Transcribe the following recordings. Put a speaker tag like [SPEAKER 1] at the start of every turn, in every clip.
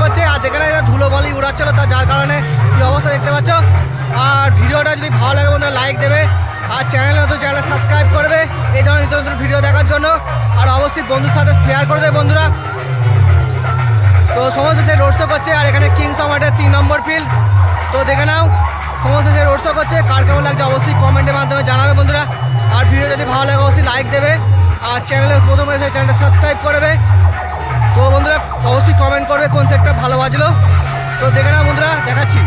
[SPEAKER 1] করছে, আর যেখানে ধুলোবালি উড়াচ্ছিল তার যার কারণে কি অবস্থা দেখতে পাচ্ছ। আর ভিডিওটা যদি ভালো লাগে বন্ধুরা লাইক দেবে, আর চ্যানেলটা সাবস্ক্রাইব করবে এই ধরনের নিত্য নতুন ভিডিও দেখার জন্য। আর অবশ্যই বন্ধুর সাথে শেয়ার করে দেবে বন্ধুরা। তো সমস্ত সে রোড শো করছে, আর এখানে কিংস মাঠের 3 নম্বর ফিল্ড। তো দেখে নাও সমস্ত সে রোড শো করছে, কার কেমন লাগছে অবশ্যই কমেন্টের মাধ্যমে জানাবে বন্ধুরা। আর ভিডিও যদি ভালো লাগে অবশ্যই লাইক দেবে, আর চ্যানেলে প্রথমে এসে চ্যানেলটা সাবস্ক্রাইব করবে। তো বন্ধুরা অবশ্যই কমেন্ট করবে কোন সেটটা ভালো বাজলো। তো দেখে নাও বন্ধুরা, দেখাচ্ছি।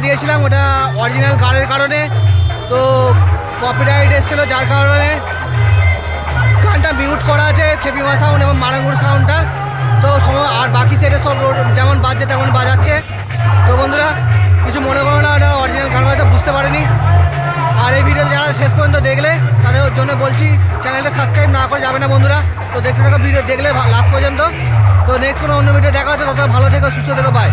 [SPEAKER 1] দিয়েছিলাম ওটা অরিজিনাল গানের কারণে, তো কপিরাইট এসেছিলো যার কারণে গানটা মিউট করা আছে খেপিমা সাউন্ড এবং মারাঙ্গুর সাউন্ডটা। তো আর বাকি সেটে সব যেমন বাজছে তেমন বাজাচ্ছে। তো বন্ধুরা কিছু মনে করো না, ওটা অরিজিনাল গান হয়তো বুঝতে পারিনি। আর এই ভিডিও যারা শেষ পর্যন্ত দেখলে তাদের জন্য বলছি চ্যানেলটা সাবস্ক্রাইব না করে যাবে না বন্ধুরা। তো দেখতে থাকো ভিডিও দেখলে লাস্ট পর্যন্ত। তো নেক্সট কোনো অন্য ভিডিও দেখা হচ্ছে, তত ভালো থেকো সুস্থ থেকো, বাই।